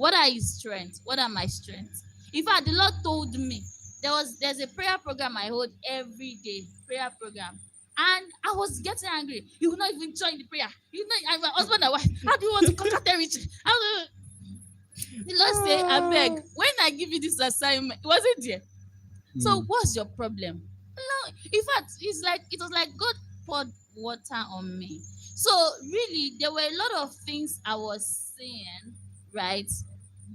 What are his strengths? What are my strengths? In fact, the Lord told me there's a prayer program I hold every day, prayer program. And I was getting angry. You will not even join the prayer. You know, I'm my husband and wife. How do you want to conquer territory? The Lord say, I beg, when I give you this assignment, was it there? So what's your problem? No, in fact, it was like God poured water on me. So really, there were a lot of things I was seeing, right,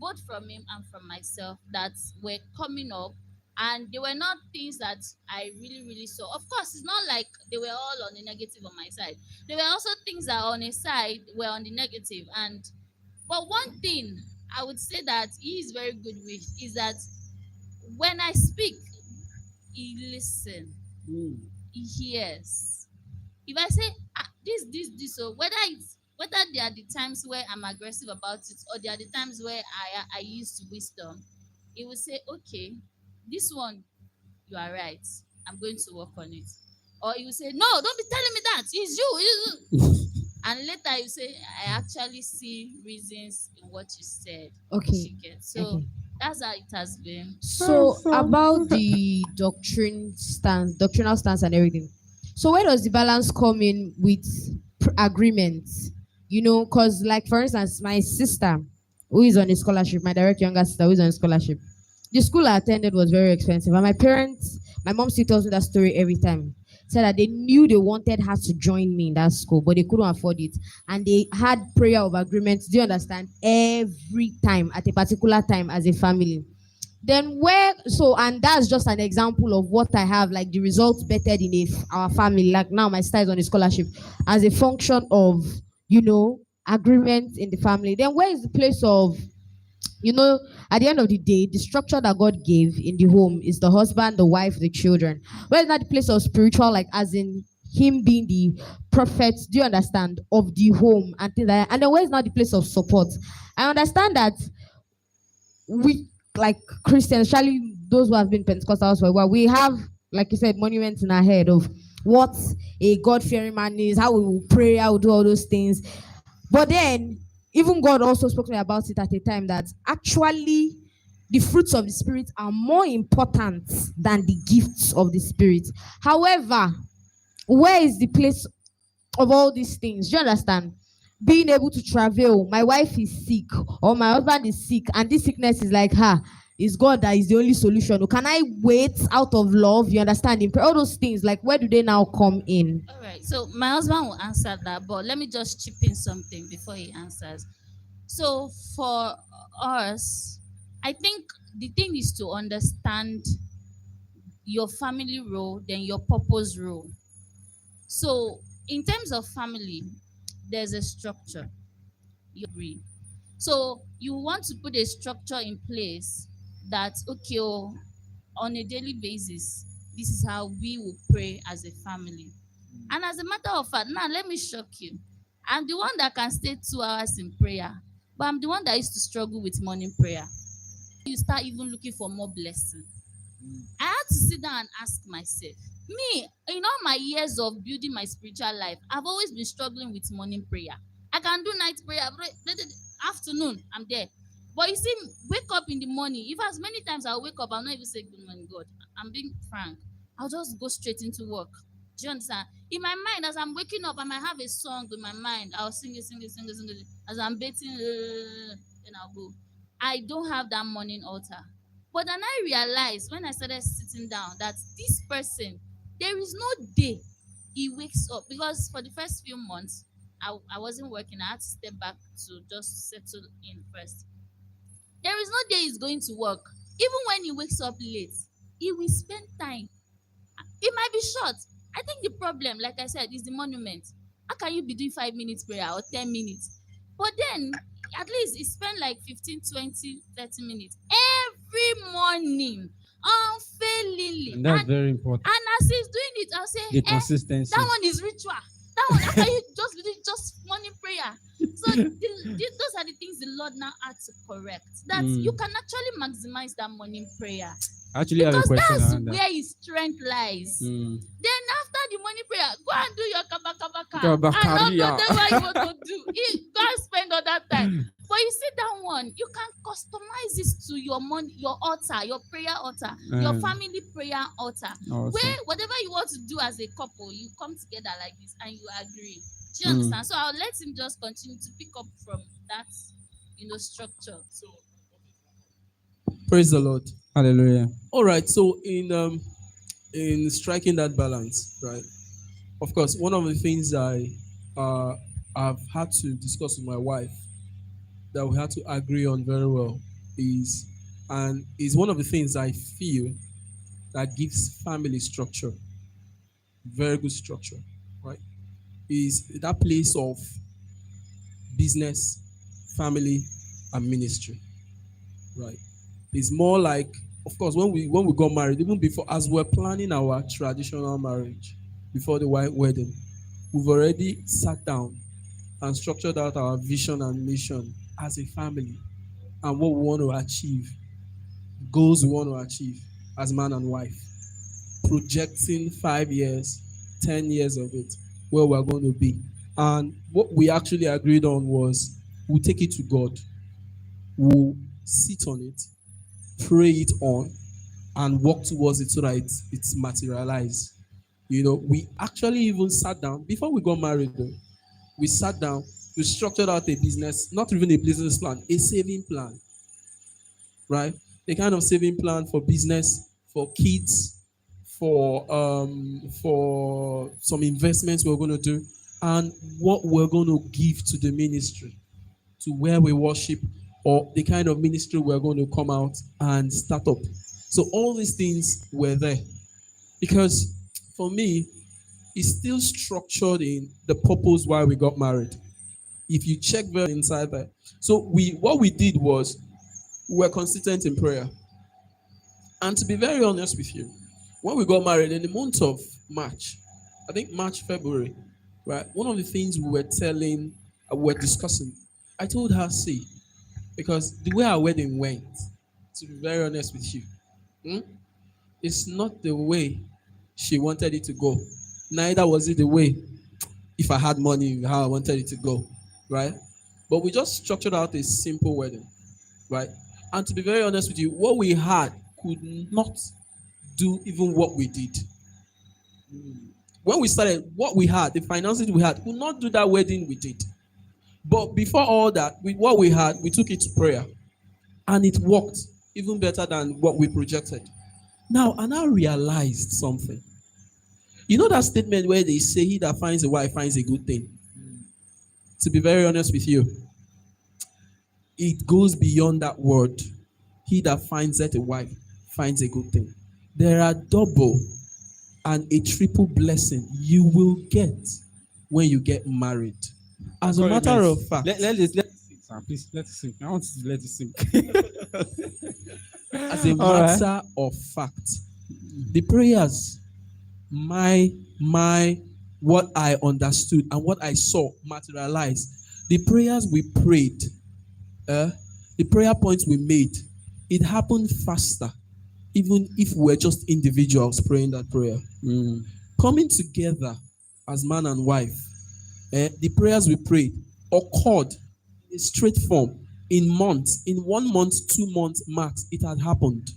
both from him and from myself that were coming up, and they were not things that I really, really saw. Of course, it's not like they were all on the negative on my side. There were also things that on his side were on the negative, and but one thing I would say that he is very good with is that when I speak, he listens, he hears. If I say this, so whether there are the times where I'm aggressive about it or there are the times where I use wisdom, he will say, okay, this one you are right. I'm going to work on it. Or he will say, no, don't be telling me that. It's you. And later you say, I actually see reasons in what you said. Okay. So Okay. that's how it has been. So about the doctrinal stance and everything. So where does the balance come in with agreements? You know, because like for instance, my sister who is on a scholarship, my direct younger sister who is on a scholarship, the school I attended was very expensive. And my mom still tells me that story every time. Said that they knew they wanted her to join me in that school, but they couldn't afford it. And they had prayer of agreement, do you understand? Every time at a particular time as a family. Then and that's just an example of what I have, like the results bettered in our family. Like now my sister is on a scholarship as a function of, agreement in the family. Then where is the place of, at the end of the day, the structure that God gave in the home is the husband, the wife, the children. Where is that the place of spiritual, like as in him being the prophet, do you understand, of the home and things like that? And then where is not the place of support? I understand that we, like Christians, especially those who have been Pentecostals for a while, we have, like you said, monuments in our head of what a God-fearing man is, how we will pray, how we do all those things. But then, even God also spoke to me about it at a time that actually the fruits of the Spirit are more important than the gifts of the Spirit. However, where is the place of all these things? Do you understand? Being able to travel, my wife is sick or my husband is sick, and this sickness is like it's God that is the only solution. Can I wait out of love? You understand? All those things, like where do they now come in? All right. So my husband will answer that, but let me just chip in something before he answers. So for us, I think the thing is to understand your family role, then your purpose role. So in terms of family, there's a structure. You agree. So you want to put a structure in place that, okay, on a daily basis, this is how we will pray as a family. And as a matter of fact, now let me shock you. I'm the one that can stay 2 hours in prayer, but I'm the one that used to struggle with morning prayer. You start even looking for more blessing. I had to sit down and ask myself, me, in all my years of building my spiritual life, I've always been struggling with morning prayer. I can do night prayer, afternoon, I'm there. But you see, wake up in the morning. If as many times I'll wake up, I'll not even say good morning, God. I'm being frank. I'll just go straight into work. Do you understand? In my mind, as I'm waking up, I might have a song in my mind. I'll sing it. As I'm bathing, then I'll go. I don't have that morning altar. But then I realized when I started sitting down that this person, there is no day he wakes up. Because for the first few months, I wasn't working. I had to step back to just settle in first. There is no day he's going to work. Even when he wakes up late, he will spend time. It might be short. I think the problem, like I said, is the monument. How can you be doing 5 minutes prayer or 10 minutes? But then, at least he spend like 15, 20, 30 minutes every morning, unfailingly. And that's very important. And as he's doing it, I'll say, The consistency. that one is ritual. That one, how can you just be doing just morning prayer? So those are the things the Lord now had to correct. That you can actually maximize that morning prayer. Actually, I have a Because question that's around that. where his strength lies. Then after the money prayer, go and do your kabakabaka. And not Kabakaria. whatever you want to do. Go and spend all that time. But you see that one, you can customize this to your money, your altar, your prayer altar, your family prayer altar. Awesome. Where whatever you want to do as a couple, you come together like this and you agree. Do you understand? So I'll let him just continue to pick up from that, structure. So Praise the Lord. Hallelujah. All right. So in striking that balance, right? Of course, one of the things I've had to discuss with my wife that we had to agree on very well is one of the things I feel that gives family structure, very good structure, right? Is that place of business, family, and ministry, right? It's more like, of course, when we got married, even before, as we're planning our traditional marriage, before the white wedding, we've already sat down and structured out our vision and mission as a family and what we want to achieve, goals we want to achieve as man and wife, projecting 5 years, 10 years of it, where we're going to be. And what we actually agreed on was we'll take it to God, we'll sit on it, pray it on, and work towards it so that it's materialized. We actually even sat down before we got married, though. We sat down, we structured out a business, not even a business plan, a saving plan, right? A kind of saving plan for business, for kids, for some investments we're going to do, and what we're going to give to the ministry, to where we worship, or the kind of ministry we're going to come out and start up. So all these things were there. Because for me, it's still structured in the purpose why we got married. If you check very inside there. So what we did was we were consistent in prayer. And to be very honest with you, when we got married in the month of March, I think March, February, right? One of the things we were discussing, I told her, see, because the way our wedding went, to be very honest with you, it's not the way she wanted it to go. Neither was it the way, if I had money, how I wanted it to go, right? But we just structured out a simple wedding, right? And to be very honest with you, what we had could not do even what we did. When we started, what we had, the finances we had, could not do that wedding we did. But before all that, what we had, we took it to prayer. And it worked even better than what we projected. Now, I now realized something. You know that statement where they say, he that finds a wife finds a good thing? To be very honest with you, it goes beyond that word. He that finds a wife finds a good thing. There are double and a triple blessing you will get when you get married. As a matter of fact, let it sink, sir. Please let it sink. I want to let it sink. As a matter of fact, the prayers, what I understood and what I saw materialize, the prayers we prayed, the prayer points we made, it happened faster, even if we're just individuals praying that prayer. Coming together as man and wife, the prayers we prayed occurred in straight form in months, in 1 month, 2 months max, it had happened.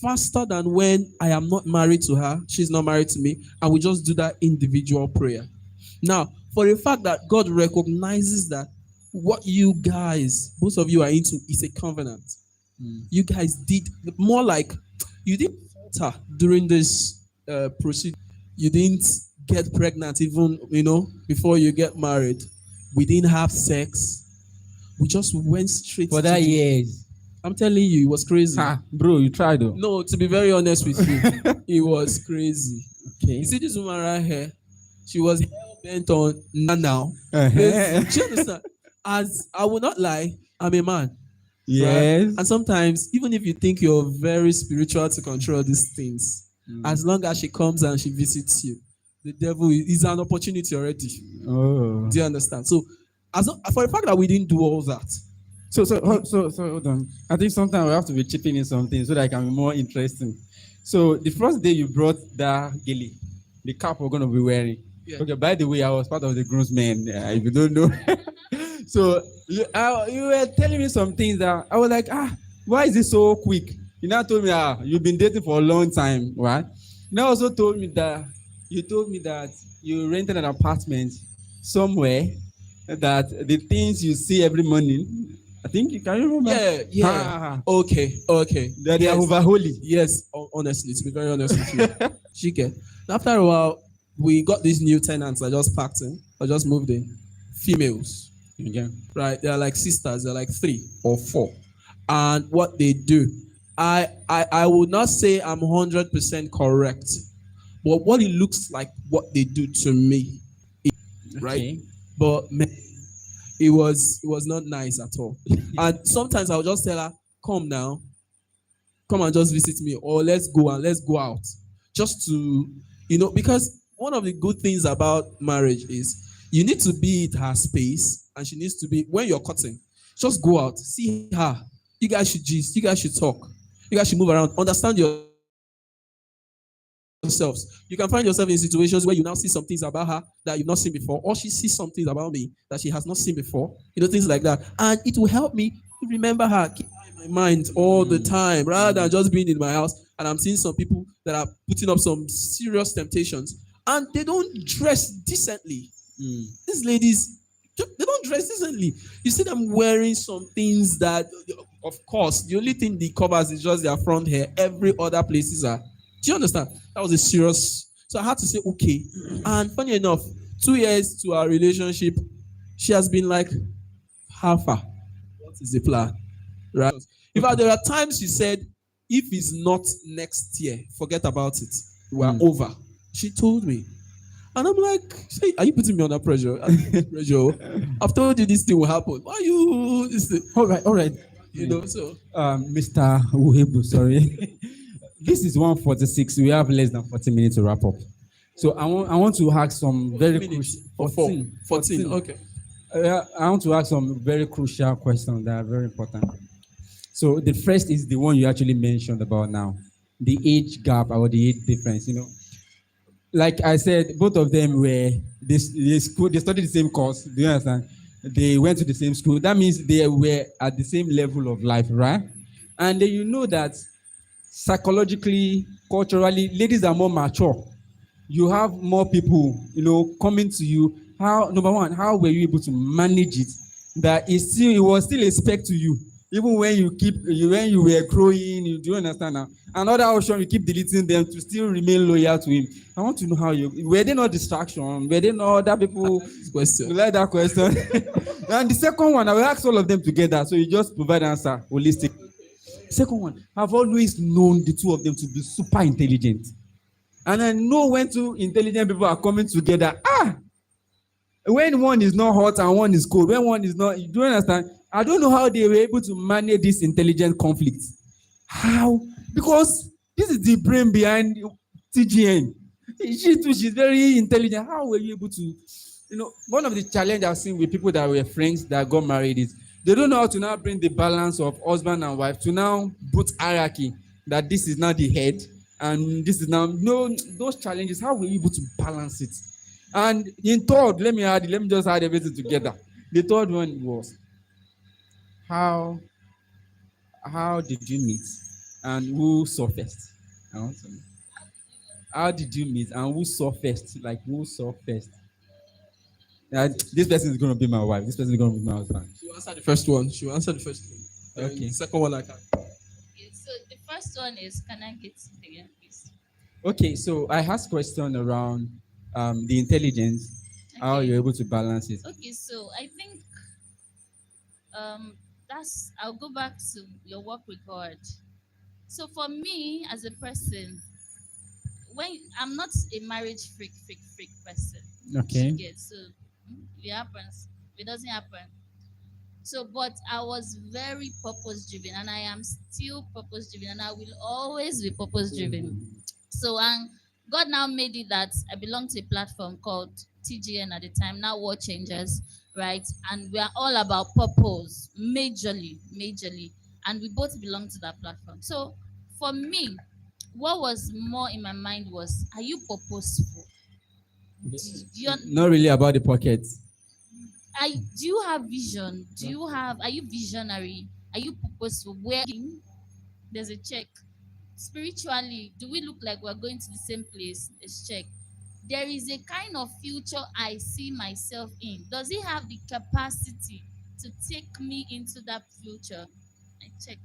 Faster than when I am not married to her, she's not married to me, and we just do that individual prayer. Now, for the fact that God recognizes that what you guys, both of you are into, is a covenant. You guys did more like, you didn't falter during this procedure. You didn't get pregnant even, before you get married. We didn't have sex. We just went straight for that years. I'm telling you, it was crazy. Bro, you tried though. No, to be very honest with you, it was crazy. Okay. You see this woman right here? She was hell bent on now. Do you understand? As I will not lie, I'm a man. Yes. Right? And sometimes, even if you think you're very spiritual to control these things, as long as she comes and she visits you, the devil is an opportunity already. Oh. Do you understand? So, for the fact that we didn't do all that. So hold on. I think sometimes we have to be chipping in something so that it can be more interesting. So the first day you brought that gilly, the cap we're gonna be wearing. Yeah. Okay, by the way, I was part of the groomsmen. If you don't know, so you were telling me some things that I was like, why is it so quick? You now told me, you've been dating for a long time, right? You now also told me that you rented an apartment somewhere that the things you see every morning. I think you can remember. Yeah, yeah. Okay, okay. That they are Yes. over holy. Yes, honestly, to be very honest with you. Chike. After a while, we got these new tenants that just packed in, or just moved in. Females, Okay. right? They're like sisters, they're like 3 or 4. And what they do, I would not say I'm 100% correct, but what it looks like what they do to me, right? Okay. But man, it was not nice at all. And sometimes I'll just tell her, come now, come and just visit me, or let's go and let's go out. Just to, because one of the good things about marriage is you need to be at her space, and she needs to be, when you're cutting, just go out, see her. You guys should gist, you guys should talk, you guys should move around, understand yourselves. You can find yourself in situations where you now see some things about her that you've not seen before, or she sees some things about me that she has not seen before, things like that. And it will help me to remember her, keep her in my mind all the time, rather than just being in my house and I'm seeing some people that are putting up some serious temptations and they don't dress decently. These ladies, they don't dress decently. You see them wearing some things that, of course, the only thing they covers is just their front hair. Every other places are. Do you understand? That was a serious. So I had to say, okay. And funny enough, 2 years to our relationship, she has been like, how far? What is the plan? Right? In fact, there are times she said, if it's not next year, forget about it. We're over. She told me. And I'm like, say, are you putting me under pressure? Pressure. I've told you this thing will happen. Why you this thing? All right. So Mr. Uhegbus, sorry. This is 1:46. We have less than 40 minutes to wrap up. So I want to ask some very crucial 14. Okay. I want to ask some very crucial questions that are very important. So the first is the one you actually mentioned about now, the age gap or the age difference. Like I said, both of them were they studied the same course. Do you understand? They went to the same school. That means they were at the same level of life, right? And then you know that psychologically, culturally, ladies are more mature. You have more people, coming to you. How, number one, how were you able to manage it? That it was still a spec to you, even when when you were growing. Do you understand now? Another option, you keep deleting them to still remain loyal to him. I want to know how were they not distraction? Were they not other people? Question. You like that question? And the second one, I will ask all of them together, so you just provide answer holistic. Second one, I've always known the two of them to be super intelligent. And I know when two intelligent people are coming together, when one is not hot and one is cold, when one is not, you don't understand? I don't know how they were able to manage this intelligent conflict. How? Because this is the brain behind TGN. She's very intelligent. How were you able to, one of the challenges I've seen with people that were friends that got married is they don't know how to now bring the balance of husband and wife to now put hierarchy, that this is now the head and this is now, those challenges, how were you able to balance it? And in third, let me just add everything together. The third one was, how did you meet and who saw first? I want to know. How did you meet and who saw first? Like, who saw first? This person is going to be my wife. This person is going to be my husband. She will answer the first one. Okay. The second one I can. Okay, so the first one is, can I get it again, please? Okay, so I asked question around the intelligence, how you're able to balance it. Okay, so I think I'll go back to your work record. So for me as a person, when I'm not a marriage freak person. Okay. You get, so if it happens, if it doesn't happen. So, but I was very purpose driven, and I am still purpose driven, and I will always be purpose driven. So, and God now made it that I belong to a platform called TGN at the time, now World Changers, right? And we are all about purpose, majorly, and we both belong to that platform. So, for me, what was more in my mind was, are you purposeful? Do you, Not really about the pocket. do you have vision? Are you visionary? Are you purposeful? Where there's a check. Spiritually, do we look like we're going to the same place? Let's check. There is a kind of future I see myself in. Does he have the capacity to take me into that future? I check.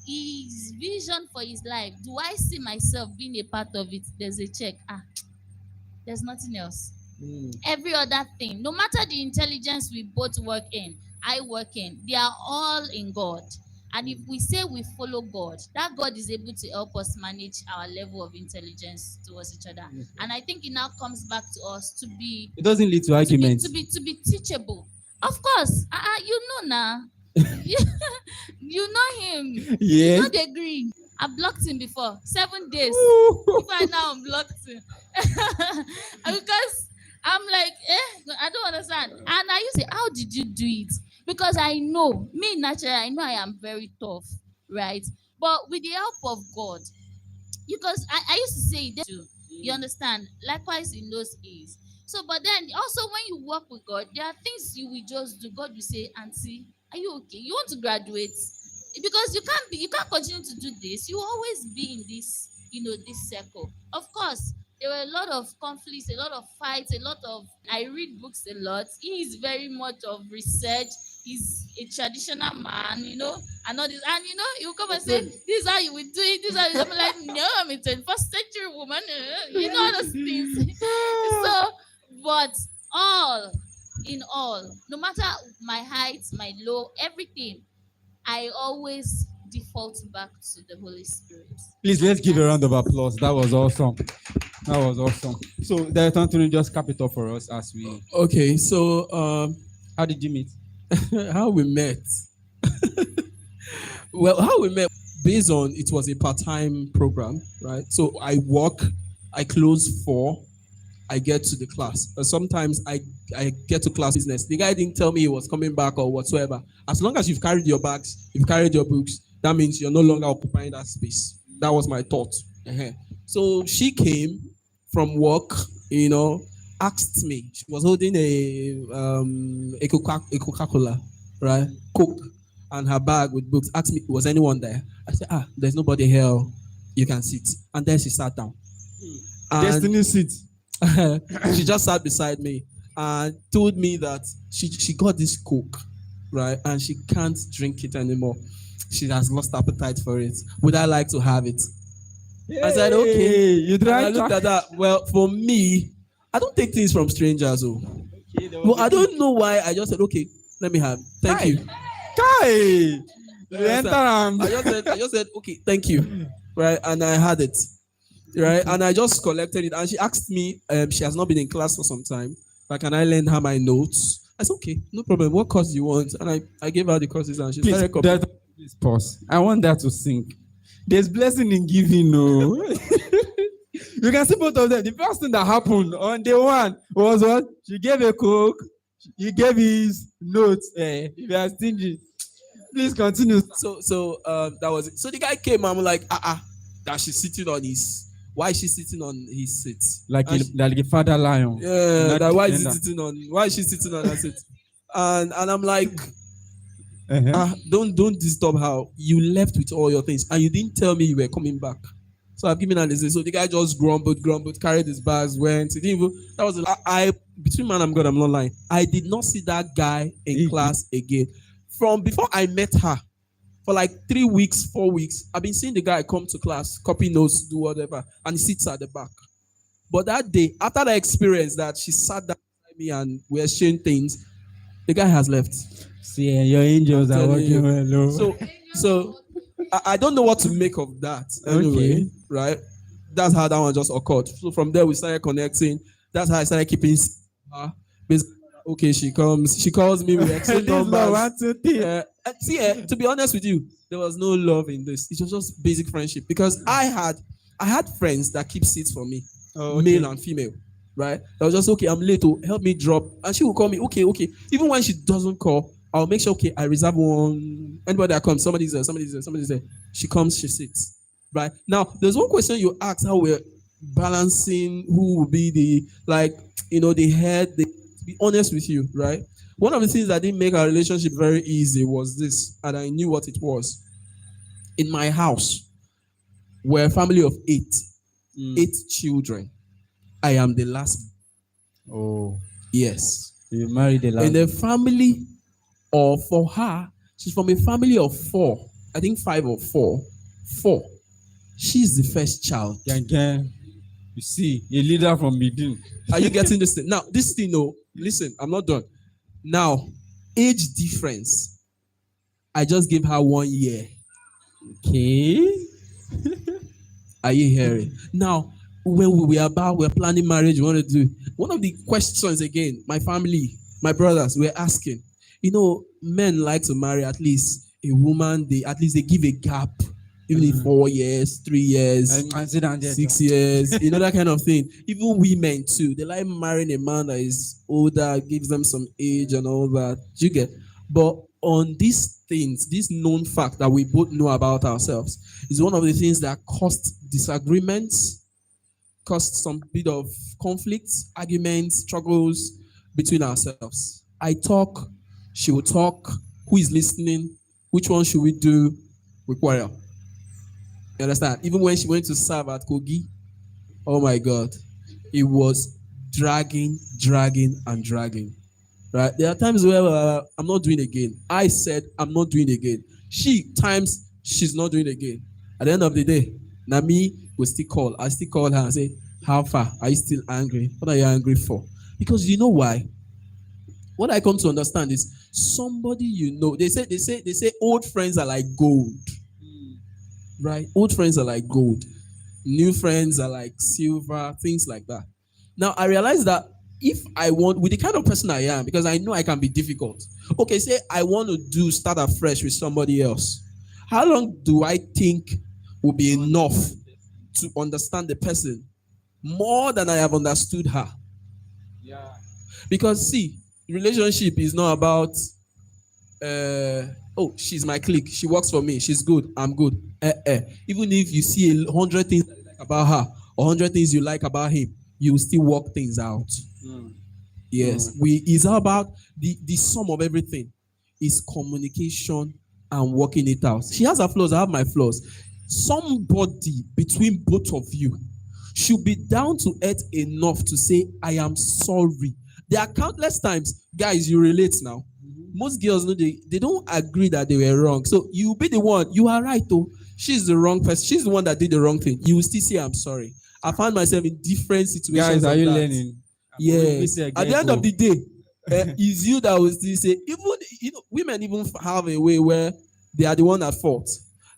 His vision for his life. Do I see myself being a part of it? There's a check. There's nothing else. Every other thing, no matter the intelligence we both work in, I work in, they are all in God. And if we say we follow God, that God is able to help us manage our level of intelligence towards each other. And I think it now comes back to us to be It doesn't lead to arguments. to be teachable. Of course, you know now. You know him. You Yes. know the green. I blocked him before 7 days. If I now unblocked him, because I'm like, I don't understand. And I used to say, how did you do it? Because I know me naturally, I know I am very tough, right? But with the help of God, because I used to say that too. You understand? Likewise in those days. So, but then also when you work with God, there are things you will just do. God will say, Auntie, are you okay? You want to graduate? Because you can't continue to do this. You will always be in this, this circle. Of course, there were a lot of conflicts, a lot of fights, a lot of I read books a lot. He is very much of research. He's a traditional man, and all this. And you come and say, this is how you will do it, this is how you. I'm like, no, I'm a 21st century woman. All those things. So, but all in all, no matter my height, my low, everything, I always default back to the Holy Spirit. Please, let's give a round of applause. That was awesome. That was awesome. So, Director Anthony, just cap it up for us as we. Okay, so How did you meet? how we met? Well, how we met based on it was a part-time program, right? So I work, I close 4, I get to the class. Sometimes I get to class business. The guy didn't tell me he was coming back or whatsoever. As long as you've carried your bags, you've carried your books, that means you're no longer occupying that space. That was my thought. So she came from work, asked me. She was holding a Coca-Cola, right? Coke, and her bag with books. Asked me, was anyone there? I said, there's nobody here. You can sit. And then she sat down. And Destiny seat. she just sat beside me and told me that she got this Coke, right? And she can't drink it anymore. She has lost appetite for it. Would I like to have it? I said, okay. You And tried. I looked at that. Well, for me, I don't take things from strangers. Well, I don't know why. I just said, okay, let me have. Thank you. Kai. You You enter and I just said, okay, thank you. Right. And I had it. Right. And I just collected it. And she asked me, she has not been in class for some time. But can I lend her my notes? I said, okay, no problem. What course do you want? And I gave her the courses and she started copying. please pause. I want that to sink. There's blessing in giving, no. You can see both of them. The first thing that happened on day one was what? She gave a Coke, he gave his notes. If you are stingy, please continue. So that was it. So the guy came, I'm like, that she's sitting on his. Why is she sitting on his seat? Like a father lion. Yeah, Not why defender. is she sitting on that seat? And I'm like, Uh-huh. don't disturb her. You left with all your things and you didn't tell me you were coming back. So I've given her this. So the guy just grumbled, carried his bags, went. He didn't even, that was I between man and God, I'm not lying. I did not see that guy in class again. From before I met her, for like 3 weeks, 4 weeks, I've been seeing the guy come to class, copy notes, do whatever, and he sits at the back. But that day, after the experience that she sat down beside me and we exchanged things, the guy has left. See, your angels are Telling you. working well. So I don't know what to make of that. Anyway, Okay. right? That's how that one just occurred. So from there we started connecting. That's how I started keeping her. Basically, okay, she comes, she calls me, we exchange This love, numbers. 1, 2, 3. To be honest with you, there was no love in this. It was just basic friendship because I had friends that keep seats for me, male and female, right? I was just okay. I'm late. To help me drop, and she will call me. Okay. Even when she doesn't call, I'll make sure. Okay, I reserve one. Anybody that comes, somebody's there. She comes, she sits. Right now, there's one question you asked: how we're balancing who will be the the head. To be honest with you, right? One of the things that didn't make our relationship very easy was this, and I knew what it was. In my house, we're a family of eight, eight children. I am the last. Oh, Yes. you married the last. In the family, or for her, she's from a family of four. I think five or four. Four. She's the first child. Gang. You see, a leader from Midin. Are you getting this thing? Now, this thing, no, listen, I'm not done. Now, age difference. I just gave her 1 year. Okay. Are you hearing? Now, when we're planning marriage, we want to do one of the questions again. My family, my brothers, were asking. Men like to marry at least a woman. They give a gap, even in 4 years, 3 years, And sit down there, 6 years, that kind of thing. Even women too, they like marrying a man that is older, gives them some age and all that. You get, but on these things, this known fact that we both know about ourselves is one of the things that caused disagreements, caused some bit of conflicts, arguments, struggles between ourselves. I talk, she will talk. Who is listening? Which one should we do? We quarrel. You understand? Even when she went to serve at Kogi, oh my God, it was dragging, and dragging. Right? There are times where I'm not doing again. I said I'm not doing again. Times she's not doing again. At the end of the day, Nami will still call. I still call her and say, "How far? Are you still angry? What are you angry for?" Because you know why? What I come to understand is somebody they say old friends are like gold. Right? Old friends are like gold. New friends are like silver, things like that. Now, I realize that if I want, with the kind of person I am, because I know I can be difficult. Okay, say I want to start afresh with somebody else. How long do I think will be enough to understand the person more than I have understood her? Yeah. Because see, relationship is not about she's my clique, she works for me, she's good, I'm good. Even if you see 100 things you like about her or 100 things you like about him, you will still work things out. Yes, it's all about the sum of everything is communication and working it out. She has her flaws, I have my flaws. Somebody between both of you should be down to earth enough to say, "I am sorry." There are countless times, guys, you relate now. Most girls know they don't agree that they were wrong. So you be the one, you are right though. She's the wrong person. She's the one that did the wrong thing. You will still say, "I'm sorry." I found myself in different situations. Guys, are you learning? Yes. At the end of the day, it's you that will still say, women even have a way where they are the one at fault.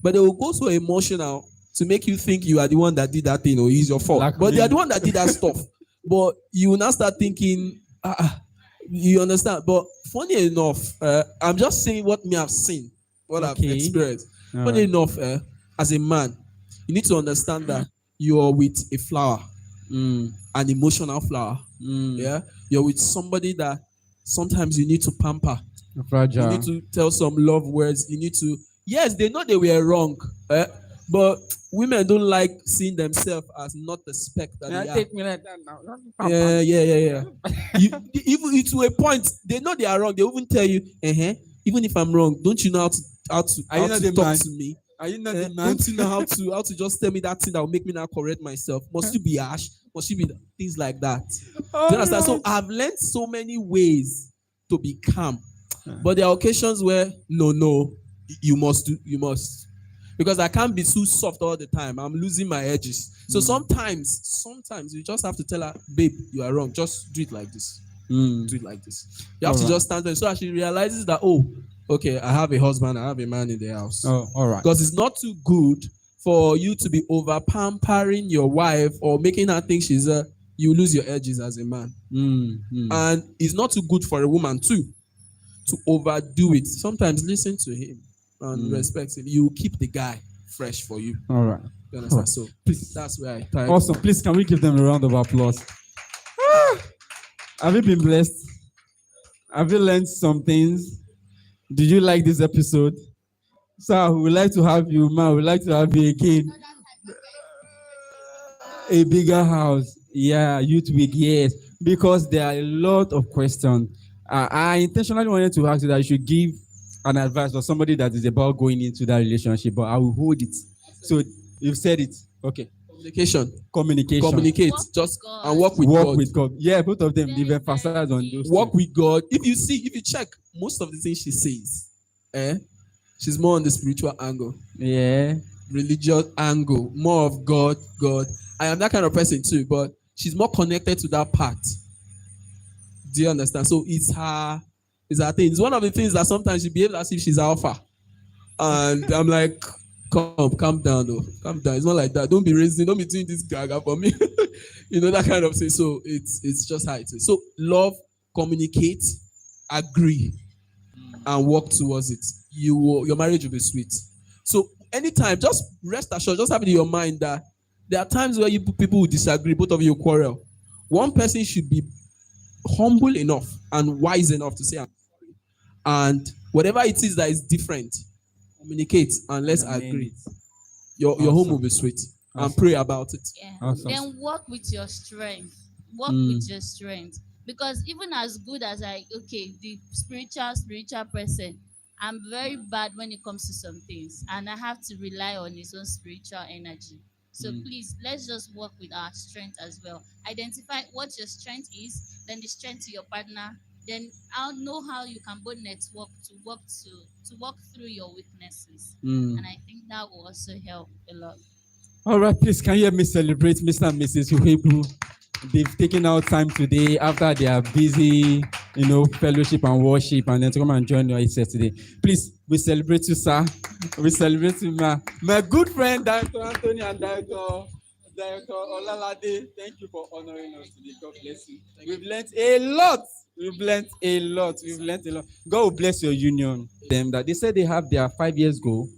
But they will go so emotional to make you think you are the one that did that thing or it's your fault. But they are the one that did that stuff. But you will now start thinking, you understand? But funny enough, I'm just saying what me have seen, what I've experienced. Funny enough, as a man, you need to understand that you're with a flower, an emotional flower. Yeah, you're with somebody that sometimes you need to pamper. Fragile. You need to tell some love words. You need to. Yes, they know they were wrong, but women don't like seeing themselves as not the spec that they are. Take me like that now. Yeah. Even to a point, they know they are wrong. They even tell you, even if I'm wrong, don't you know how to talk to me? Are you not the man? Don't you know how to just tell me that thing that will make me now correct myself? Must you be harsh? Must you be things like that? Do you understand? So I've learned so many ways to be calm. But there are occasions where no, you must. Because I can't be too soft all the time. I'm losing my edges. So sometimes you just have to tell her, "Babe, you are wrong. Just do it like this. Do it like this." You have to just stand there. So as she realizes that, okay, I have a husband, I have a man in the house. Oh, all right. Because it's not too good for you to be over pampering your wife or making her think she's you lose your edges as a man. And it's not too good for a woman too to overdo it. Sometimes listen to him and respect him. You keep the guy fresh for you. All right. You understand? So please, that's where I try. Awesome. Please, can we give them a round of applause? Have you been blessed? Have you learned some things? Did you like this episode? Sir, we would like to have you, man. We would like to have you again. A bigger house. Yeah, youth week, yes. Because there are a lot of questions. I intentionally wanted to ask you that you should give an advice for somebody that is about going into that relationship, but I will hold it. So you've said it. Okay. Communication. Communication. Communicate. Walk with Just God. and work with Work God. with God. Yeah, both of them. Very, They've emphasized on very those Work two. with God. If you check most of the things she says, she's more on the spiritual angle, Yeah. religious angle, more of God, God. I am that kind of person too, but she's more connected to that part. Do you understand? So it's her thing. It's one of the things that sometimes she behaves as if she's alpha. And I'm like, calm down, though. Calm down. It's not like that. Don't be raising, don't be doing this gaga for me. That kind of thing. So it's just how it is. So love, communicate, agree, and work towards it. Your marriage will be sweet. So anytime, just rest assured, just have it in your mind that there are times where people will disagree, both of you quarrel. One person should be humble enough and wise enough to say, "I'm sorry." And whatever it is that is different, communicate and let's agree. Your home will be sweet. And pray about it. Yeah. Awesome. Then work with your strength. Work with your strength. Because even as good as the spiritual person, I'm very bad when it comes to some things. And I have to rely on his own spiritual energy. So please, let's just work with our strength as well. Identify what your strength is, then the strength to your partner. Then I'll know how you can both network to work through your weaknesses. And I think that will also help a lot. All right, please, can you help me celebrate Mr. and Mrs. Uhegbus? They've taken out time today after they are busy, fellowship and worship, and then to come and join us today. Please, we celebrate you, sir. We celebrate you, my good friend, Director Anthony and Director Olalade. Thank you for honoring us today. God bless you. We've learned a lot. God will bless your union. Them that they said they have their 5 years goal,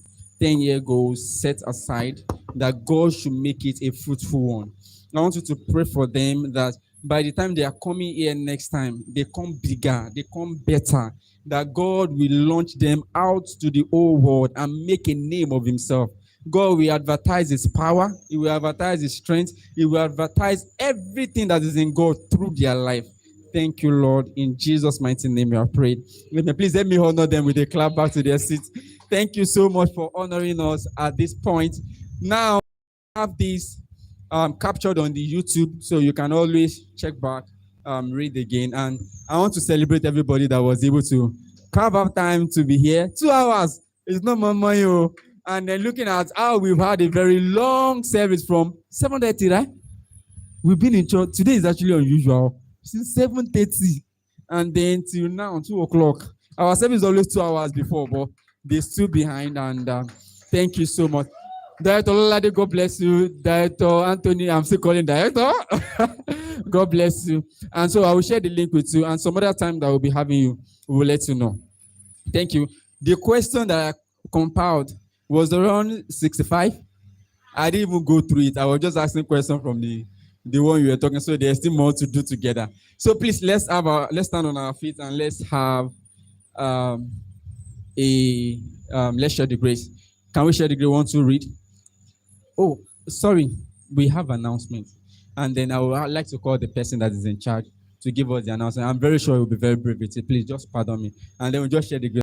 10-year goals set aside, that God should make it a fruitful one. I want you to pray for them that by the time they are coming here next time, they come bigger, they come better, that God will launch them out to the whole world and make a name of himself. God will advertise his power, he will advertise his strength, he will advertise everything that is in God through their life. Thank you, Lord. In Jesus' mighty name, we are prayed. Please let me honor them with a clap back to their seats. Thank you so much for honoring us at this point. Now, have this captured on the YouTube, so you can always check back, read again. And I want to celebrate everybody that was able to carve out time to be here. 2 hours. It's not my money. And then looking at how we've had a very long service from 7:30, right? We've been in church. Today is actually unusual. Since 7:30 and then till now, 2 o'clock. Our service is always 2 hours before, but they're still behind. And thank you so much. Director Olade, God bless you. Director Anthony, I'm still calling Director. God bless you. And so I will share the link with you. And some other time that we'll be having you, we will let you know. Thank you. The question that I compiled was around 65. I didn't even go through it. I was just asking questions from the one you were talking. So there's still more to do together. So please, let's stand on our feet and let's have let's share the grace. Can we share the grace? Want to read? Oh, sorry, we have announcements. And then I would like to call the person that is in charge to give us the announcement. I'm very sure it will be very brief. Please just pardon me. And then we'll just share the grace.